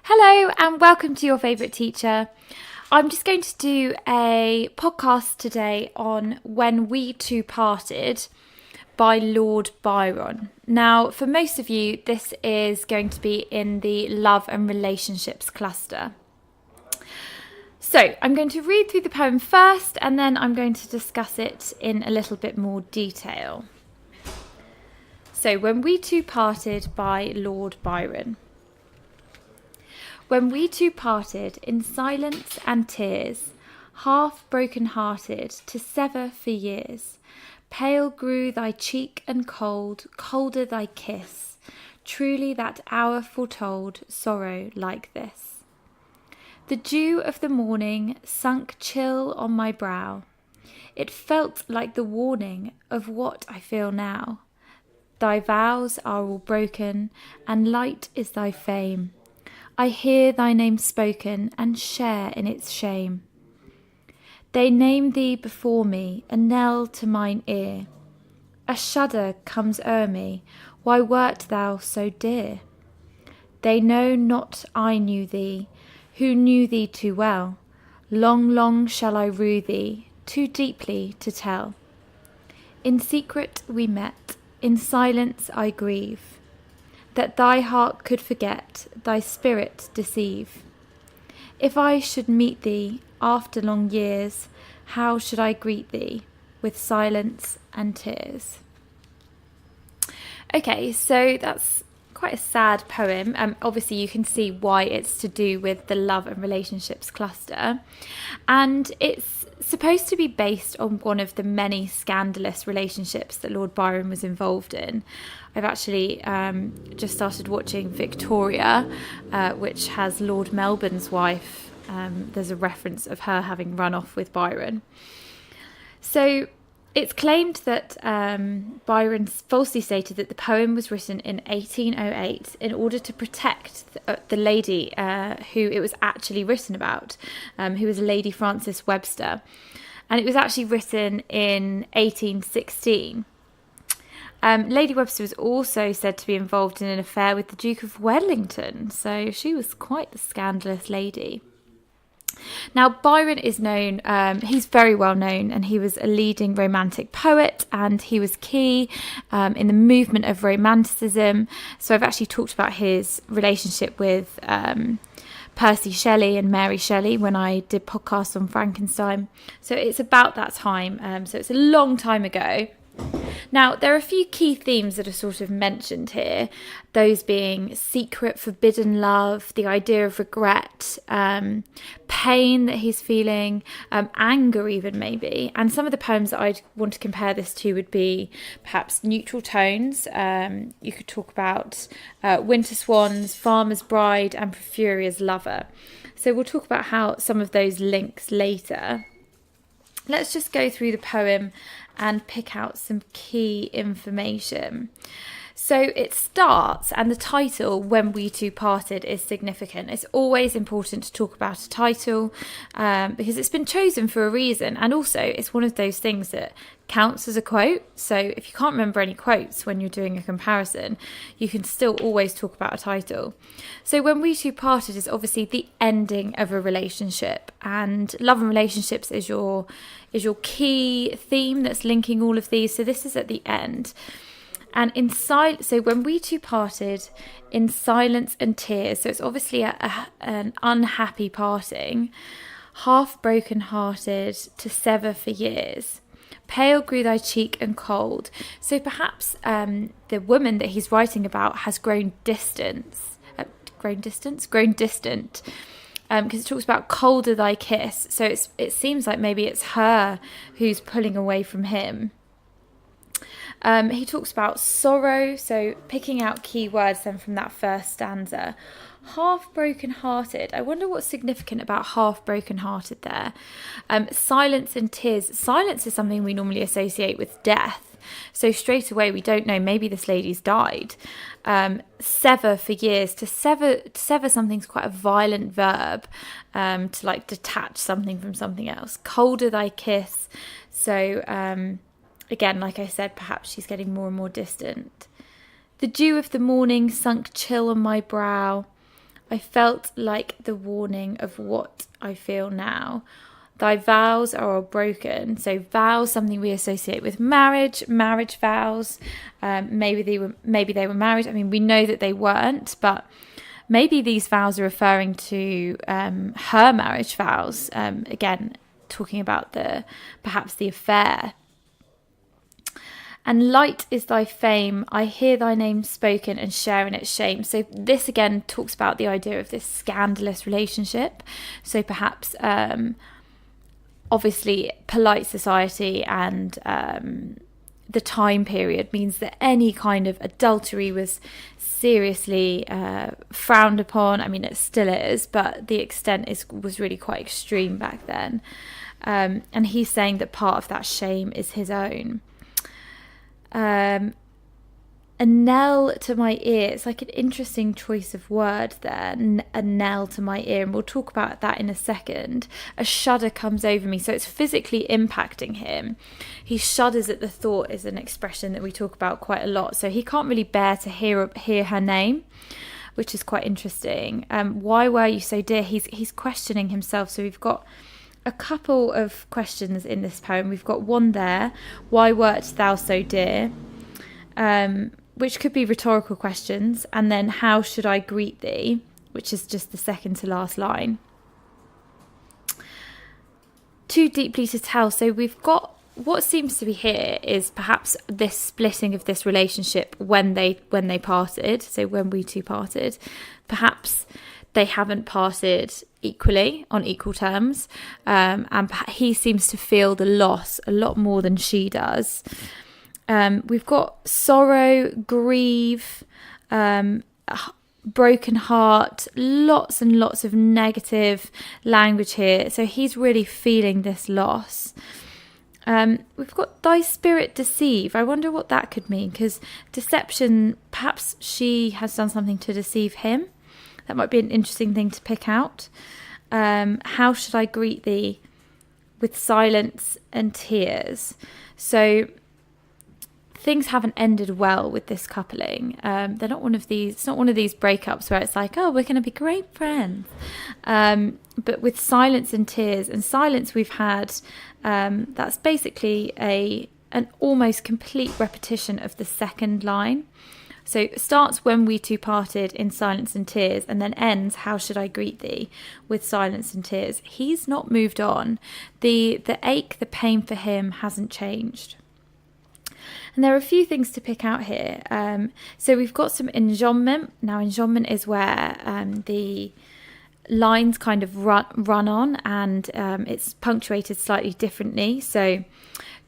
Hello and welcome to Your Favourite Teacher. I'm just going to do a podcast today on When We Two Parted by Lord Byron. Now, for most of you, this is going to be in the love and relationships cluster. So I'm going to read through the poem first and then I'm going to discuss it in a little bit more detail. So, When We Two Parted by Lord Byron. When we two parted in silence and tears, half broken-hearted to sever for years, pale grew thy cheek and cold, colder thy kiss, truly that hour foretold sorrow like this. The dew of the morning sunk chill on my brow. It felt like the warning of what I feel now. Thy vows are all broken, and light is thy fame. I hear thy name spoken and share in its shame. They name thee before me, a knell to mine ear. A shudder comes o'er me, why wert thou so dear? They know not I knew thee, who knew thee too well. Long, long shall I rue thee, too deeply to tell. In secret we met, in silence I grieve, that thy heart could forget, thy spirit deceive. If I should meet thee after long years, how should I greet thee? With silence and tears. Okay, so that's quite a sad poem. Obviously you can see why it's to do with the love and relationships cluster. And it's supposed to be based on one of the many scandalous relationships that Lord Byron was involved in. I've actually just started watching Victoria, which has Lord Melbourne's wife. There's a reference of her having run off with Byron. So it's claimed that Byron falsely stated that the poem was written in 1808 in order to protect the lady who it was actually written about, who was Lady Frances Webster. And it was actually written in 1816. Lady Webster was also said to be involved in an affair with the Duke of Wellington, so she was quite the scandalous lady. Now, Byron is known, he's very well known, and he was a leading romantic poet, and he was key in the movement of Romanticism. So I've actually talked about his relationship with Percy Shelley and Mary Shelley when I did podcasts on Frankenstein. So it's about that time, so it's a long time ago. Now, there are a few key themes that are sort of mentioned here, those being secret, forbidden love, the idea of regret, pain that he's feeling, anger even maybe. And some of the poems that I'd want to compare this to would be perhaps Neutral Tones. You could talk about Winter Swans, Farmer's Bride and Porphyria's Lover. So we'll talk about how some of those links later. Let's just go through the poem and pick out some key information. So it starts, and the title, When We Two Parted, is significant. It's always important to talk about a title because it's been chosen for a reason, and also it's one of those things that counts as a quote. So if you can't remember any quotes when you're doing a comparison, you can still always talk about a title. So When We Two Parted is obviously the ending of a relationship, and love and relationships is your key theme that's linking all of these. So this is at the end. And so When We Two Parted in silence and tears, so it's obviously an unhappy parting, half broken-hearted to sever for years. Pale grew thy cheek and cold. So perhaps the woman that he's writing about has grown distant, because it talks about colder thy kiss. So it seems like maybe it's her who's pulling away from him. He talks about sorrow, so picking out key words then from that first stanza. Half broken-hearted. I wonder what's significant about half broken-hearted there. Silence and tears. Silence is something we normally associate with death. So straight away we don't know, maybe this lady's died. Sever for years. To sever something's quite a violent verb, to like detach something from something else. Colder thy kiss. So again, like I said, perhaps she's getting more and more distant. The dew of the morning sunk chill on my brow. I felt like the warning of what I feel now. Thy vows are all broken. So vows, something we associate with marriage vows. Maybe they were married. I mean, we know that they weren't, but maybe these vows are referring to her marriage vows. Again, talking about perhaps the affair. And light is thy fame. I hear thy name spoken and share in its shame. So this again talks about the idea of this scandalous relationship. So perhaps, obviously, polite society and the time period means that any kind of adultery was seriously frowned upon. I mean, it still is, but the extent was really quite extreme back then. And he's saying that part of that shame is his own. A knell to my ear. It's like an interesting choice of word there. A knell to my ear, and we'll talk about that in a second. A shudder comes over me, so it's physically impacting him. He shudders at the thought is an expression that we talk about quite a lot. So he can't really bear to hear her name, which is quite interesting. Why were you so dear? He's questioning himself. So we've got a couple of questions in this poem. We've got one there. Why wert thou so dear? Which could be rhetorical questions. And then how should I greet thee? Which is just the second to last line. Too deeply to tell. So we've got what seems to be here is perhaps this splitting of this relationship when they parted. So when we two parted, perhaps they haven't parted equally on equal terms. And he seems to feel the loss a lot more than she does. We've got sorrow, grief, broken heart, lots and lots of negative language here. So he's really feeling this loss. We've got thy spirit deceive. I wonder what that could mean, because deception, perhaps she has done something to deceive him. That might be an interesting thing to pick out. How should I greet thee? With silence and tears. So things haven't ended well with this coupling. They're not one of these. It's not one of these breakups where it's like, oh, we're going to be great friends. But with silence and tears, and silence we've had. That's basically an almost complete repetition of the second line. So it starts when we two parted in silence and tears, and then ends how should I greet thee with silence and tears. He's not moved on. The ache, the pain for him hasn't changed. And there are a few things to pick out here. So we've got some enjambment. Now, enjambment is where the lines kind of run on, and it's punctuated slightly differently. So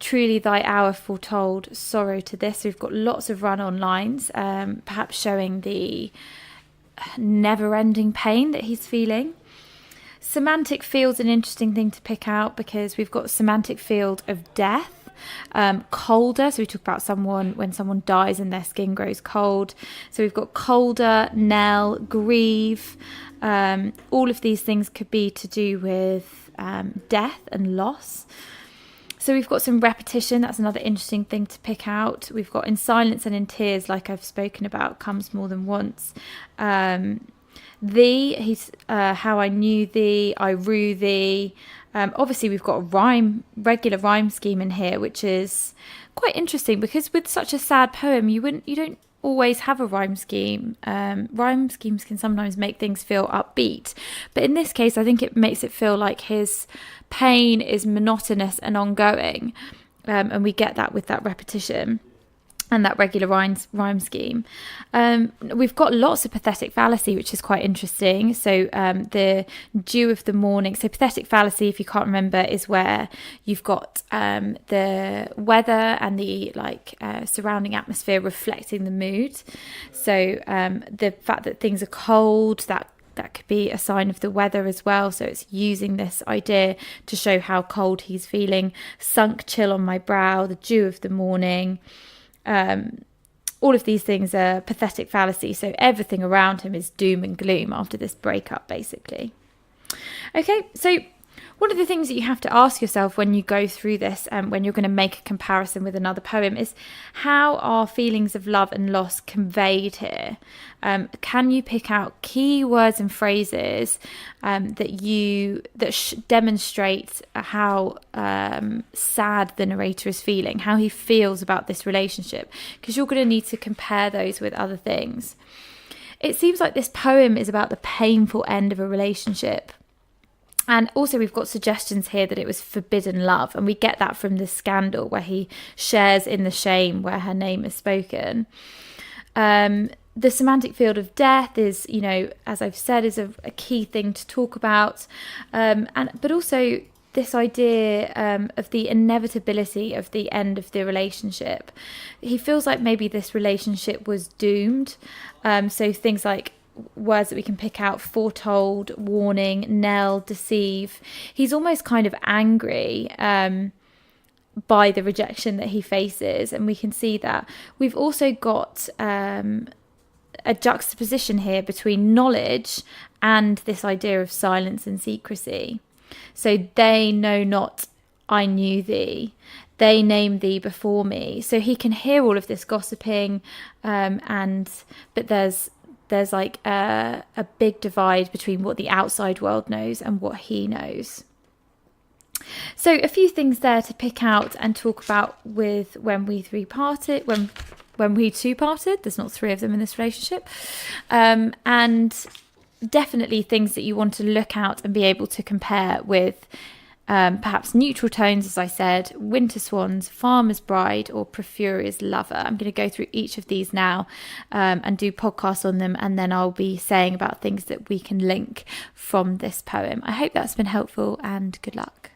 truly thy hour foretold sorrow to this. So we've got lots of run-on lines, perhaps showing the never-ending pain that he's feeling. Semantic field's an interesting thing to pick out, because we've got semantic field of death. Colder, so we talk about when someone dies and their skin grows cold. So we've got colder, knell, grieve. All of these things could be to do with death and loss. So we've got some repetition. That's another interesting thing to pick out. We've got in silence and in tears, like I've spoken about, comes more than once. Thee, he's how I knew thee, I rue thee. Obviously, we've got a regular rhyme scheme in here, which is quite interesting, because with such a sad poem, you don't always have a rhyme scheme. Rhyme schemes can sometimes make things feel upbeat, but in this case, I think it makes it feel like his pain is monotonous and ongoing, and we get that with that repetition and that regular rhyme scheme. We've got lots of pathetic fallacy, which is quite interesting. So the dew of the morning. So pathetic fallacy, if you can't remember, is where you've got the weather and the surrounding atmosphere reflecting the mood. So the fact that things are cold, that could be a sign of the weather as well. So it's using this idea to show how cold he's feeling. Sunk chill on my brow, the dew of the morning. All of these things are pathetic fallacy. So everything around him is doom and gloom after this breakup, basically. Okay, so what one of the things that you have to ask yourself when you go through this and when you're going to make a comparison with another poem is, how are feelings of love and loss conveyed here? Can you pick out key words and phrases that demonstrate how sad the narrator is feeling, how he feels about this relationship? Because you're going to need to compare those with other things. It seems like this poem is about the painful end of a relationship. And also we've got suggestions here that it was forbidden love. And we get that from the scandal where he shares in the shame where her name is spoken. The semantic field of death is, as I've said, is a key thing to talk about. But also this idea of the inevitability of the end of the relationship. He feels like maybe this relationship was doomed. So things like words that we can pick out: foretold, warning, knell, deceive. He's almost kind of angry by the rejection that he faces, and we can see that. We've also got a juxtaposition here between knowledge and this idea of silence and secrecy. So they know not I knew thee, they name thee before me. So he can hear all of this gossiping, but there's like a big divide between what the outside world knows and what he knows. So a few things there to pick out and talk about with when we two parted. There's not three of them in this relationship. And definitely things that you want to look out and be able to compare with perhaps neutral tones, as I said, Winter Swans, Farmer's Bride, or Porphyria's Lover. I'm going to go through each of these now and do podcasts on them, and then I'll be saying about things that we can link from this poem. I hope that's been helpful, and good luck.